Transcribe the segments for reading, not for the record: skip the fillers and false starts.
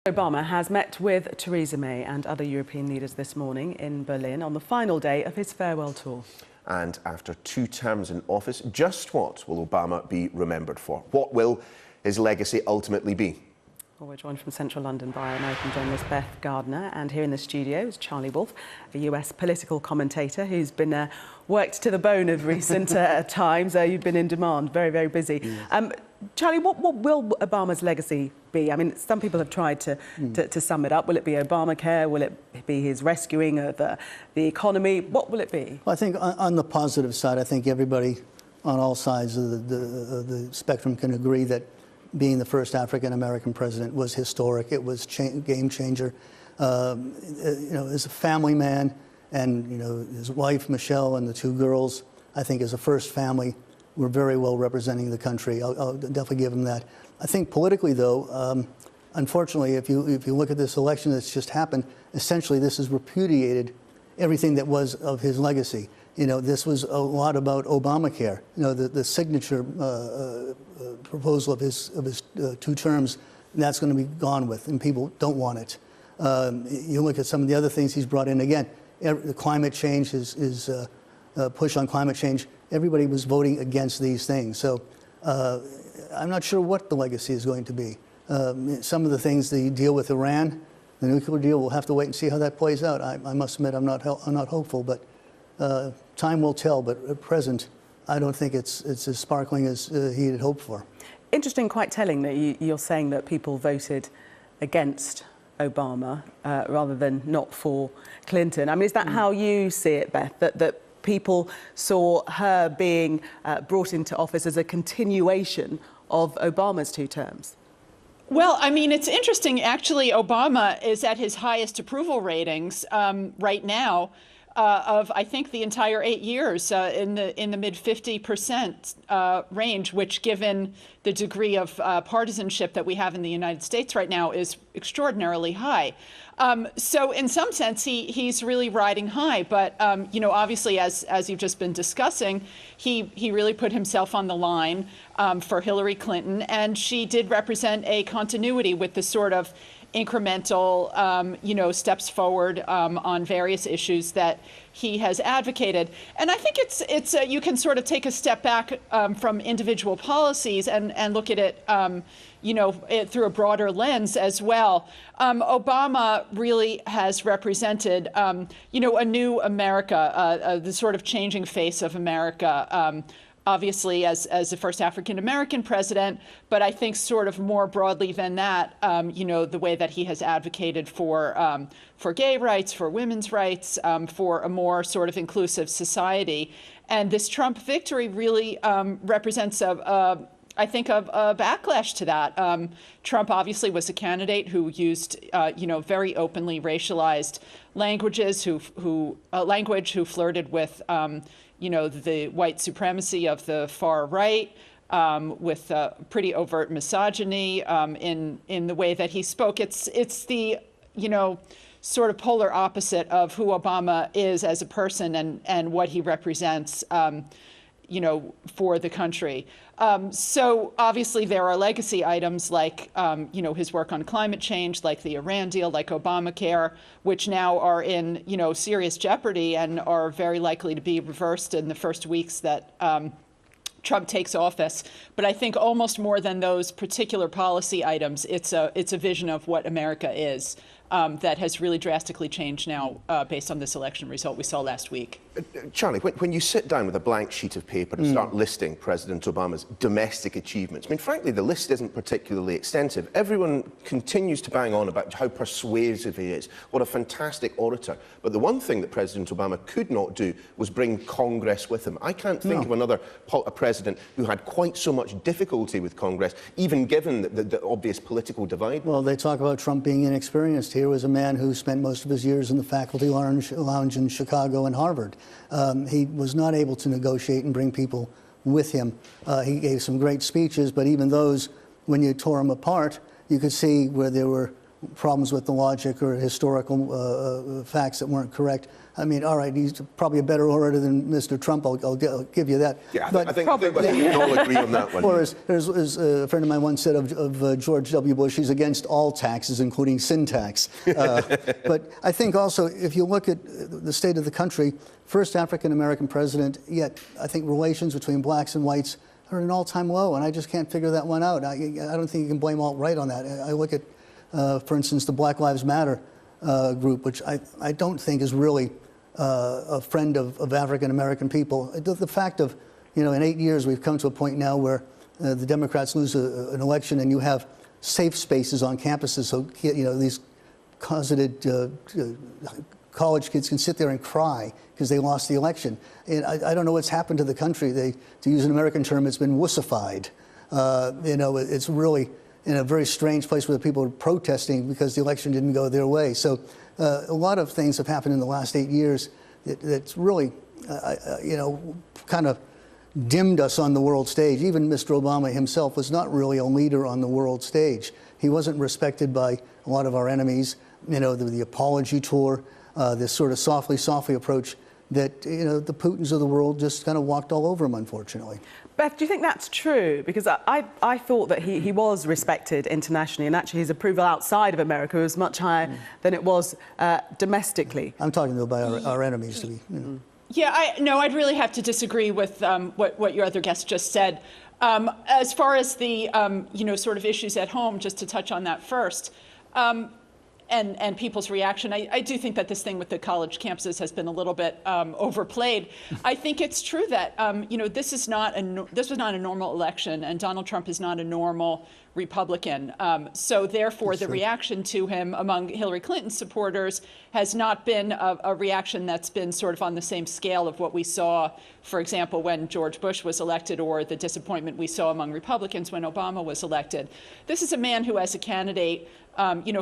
Obama has met with Theresa May and other European leaders this morning in Berlin on the final day of his farewell tour. And after 2 terms in office, just what will Obama be remembered for? What will his legacy ultimately be? Well, we're joined from central London by American journalist Beth Gardner, and here in the studio is Charlie Wolf, a US political commentator who's been worked to the bone of recent times. You've been in demand, very, very busy. Yes. Charlie, what will Obama's legacy be? I mean, some people have tried to sum it up. Will it be Obamacare? Will it be his rescuing of the economy? What will it be? Well, I think on the positive side, I think everybody on all sides of the spectrum can agree that being the first African-American president was historic. It was game changer. As a family man, and his wife Michelle and the 2 girls, I think as a first family, were very well representing the country. I'll definitely give him that. I think politically, though, unfortunately, if you look at this election that's just happened, essentially this has repudiated everything that was of his legacy. This was a lot about Obamacare. The signature proposal of his 2 terms, that's going to be gone with, and people don't want it. You look at some of the other things he's brought in. Again, the climate change, his push on climate change. Everybody was voting against these things. So I'm not sure what the legacy is going to be. Some of the things, the deal with Iran, the nuclear deal, we'll have to wait and see how that plays out. I must admit I'm not hopeful, but time will tell. But at present, I don't think it's as sparkling as he had hoped for. Interesting, quite telling that you're saying that people voted against Obama rather than not for Clinton. I mean, is that how you see it, Beth? That people saw her being brought into office as a continuation of Obama's 2 terms? Well, I mean, it's interesting. Actually, Obama is at his highest approval ratings right now of, I think, the entire 8 years in the mid 50% range, which, given the degree of partisanship that we have in the United States right now, is extraordinarily high. So in some sense, he's really riding high. But, obviously, as you've just been discussing, he really put himself on the line for Hillary Clinton. And she did represent a continuity with the sort of incremental, steps forward on various issues that he has advocated. And I think it's you can sort of take a step back from individual policies and look at it, through a broader lens as well. Obama really has represented, a new America, the sort of changing face of America. Obviously, as the first African-American president, but I think sort of more broadly than that, the way that he has advocated for gay rights, for women's rights, for a more sort of inclusive society. And this Trump victory really represents I think of a backlash to that. Trump obviously was a candidate who used, very openly racialized languages, who flirted with, the white supremacy of the far right, with pretty overt misogyny in the way that he spoke. It's the, sort of polar opposite of who Obama is as a person and what he represents, for the country. So obviously there are legacy items like, his work on climate change, like the Iran deal, like Obamacare, which now are in, serious jeopardy and are very likely to be reversed in the first weeks that Trump takes office. But I think almost more than those particular policy items, it's a vision of what America is that has really drastically changed now based on this election result we saw last week. Charlie, when you sit down with a blank sheet of paper and start listing President Obama's domestic achievements, I mean, frankly, the list isn't particularly extensive. Everyone continues to bang on about how persuasive he is, what a fantastic orator. But the one thing that President Obama could not do was bring Congress with him. I can't think of another president who had quite so much difficulty with Congress, even given the obvious political divide. Well, they talk about Trump being inexperienced. Here was a man who spent most of his years in the faculty lounge in Chicago and Harvard. He was not able to negotiate and bring people with him. He gave some great speeches, but even those, when you tore them apart, you could see where there were problems with the logic or historical facts that weren't correct. I mean, all right, he's probably a better orator than Mr. Trump. I'll give you that. Yeah, I think we can all agree on that one. Or as a friend of mine once said of George W. Bush, he's against all taxes, including sin tax. But I think also, if you look at the state of the country, first African-American president, yet I think relations between blacks and whites are at an all-time low, and I just can't figure that one out. I don't think you can blame alt-right on that. I look at, for instance, the Black Lives Matter group, which I don't think is really a friend of African-American people. The fact of, in 8 years, we've come to a point now where the Democrats lose an election and you have safe spaces on campuses so, these closeted college kids can sit there and cry because they lost the election. And I don't know what's happened to the country. To use an American term, it's been wussified. It's really in a very strange place where the people are protesting because the election didn't go their way. So a lot of things have happened in the last 8 years that's really, kind of dimmed us on the world stage. Even Mr. Obama himself was not really a leader on the world stage. He wasn't respected by a lot of our enemies. The apology tour, this sort of softly approach that, the Putins of the world just kind of walked all over him, unfortunately. Beth, do you think that's true? Because I thought that he was respected internationally, and actually his approval outside of America was much higher than it was domestically. I'm talking about our enemies. Yeah, I'd really have to disagree with what your other guest just said. As far as the, sort of issues at home, just to touch on that first, and people's reaction, I do think that this thing with the college campuses has been a little bit overplayed. I think it's true that this was not a normal election, and Donald Trump is not a normal Republican. So therefore, the reaction to him among Hillary Clinton supporters has not been a reaction that's been sort of on the same scale of what we saw, for example, when George Bush was elected, or the disappointment we saw among Republicans when Obama was elected. This is a man who, as a candidate,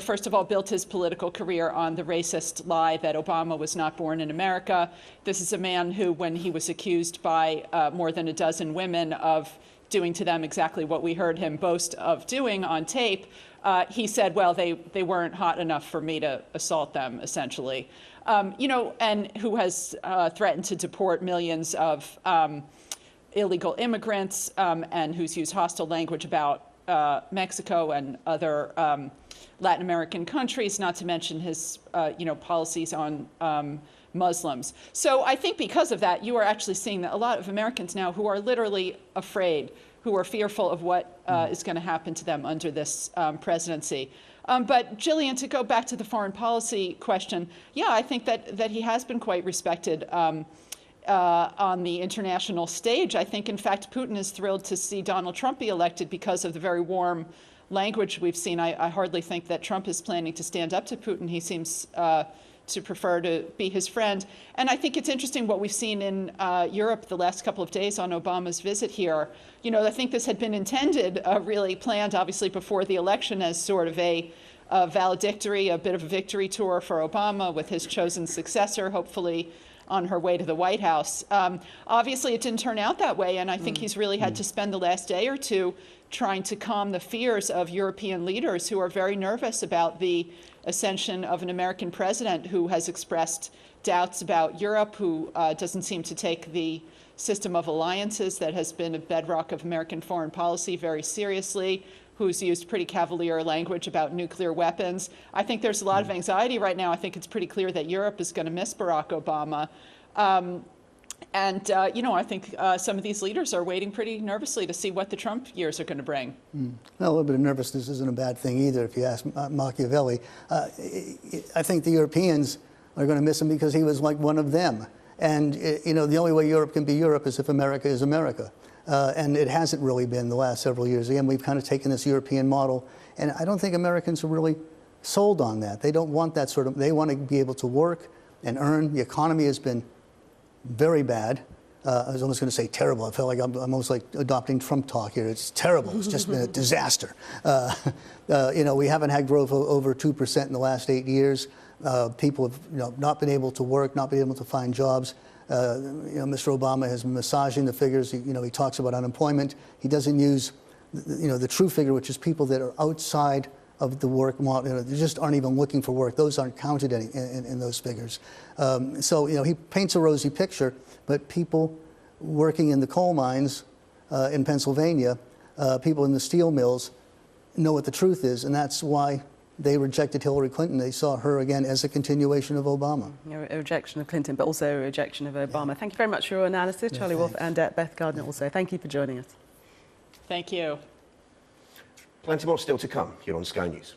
first of all, built his political career on the racist lie that Obama was not born in America. This is a man who, when he was accused by more than a dozen women of doing to them exactly what we heard him boast of doing on tape, he said, well, they weren't hot enough for me to assault them, essentially. And who has threatened to deport millions of illegal immigrants, and who's used hostile language about Mexico and other Latin American countries, not to mention his, policies on Muslims. So I think because of that, you are actually seeing that a lot of Americans now who are literally afraid, who are fearful of what is going to happen to them under this presidency. But Gillian, to go back to the foreign policy question, yeah, I think that he has been quite respected on the international stage. I think, in fact, Putin is thrilled to see Donald Trump be elected because of the very warm language we've seen. I hardly think that Trump is planning to stand up to Putin. He seems to prefer to be his friend. And I think it's interesting what we've seen in Europe the last couple of days on Obama's visit here. I think this had been intended, really planned, obviously, before the election as sort of a valedictory, a bit of a victory tour for Obama with his chosen successor, hopefully on her way to the White House. Obviously, it didn't turn out that way, and I think he's really had to spend the last day or two trying to calm the fears of European leaders who are very nervous about the ascension of an American president who has expressed doubts about Europe, who doesn't seem to take the system of alliances that has been a bedrock of American foreign policy very seriously, who's used pretty cavalier language about nuclear weapons. I think there's a lot of anxiety right now. I think it's pretty clear that Europe is going to miss Barack Obama. I think some of these leaders are waiting pretty nervously to see what the Trump years are going to bring. Well, a little bit of nervousness isn't a bad thing either, if you ask Machiavelli. I think the Europeans are going to miss him because he was like one of them. And, the only way Europe can be Europe is if America is America. And it hasn't really been the last several years. Again, we've kind of taken this European model, and I don't think Americans are really sold on that. They don't want that sort of, they want to be able to work and earn. The economy has been very bad. I was almost going to say terrible. I felt like I'm almost like adopting Trump talk here. It's terrible. It's just been a disaster. We haven't had growth over 2% in the last 8 years. People have not been able to work, not been able to find jobs. Mr. Obama has been massaging the figures. He talks about unemployment. He doesn't use, the true figure, which is people that are outside of the work, they just aren't even looking for work. Those aren't counted in those figures. So he paints a rosy picture, but people working in the coal mines in Pennsylvania, people in the steel mills know what the truth is, and that's why they rejected Hillary Clinton. They saw her again as a continuation of Obama. A rejection of Clinton, but also a rejection of Obama. Yeah. Thank you very much for your analysis, Charlie Wolf, and Beth Gardner also. Thank you for joining us. Thank you. Plenty more still to come here on Sky News.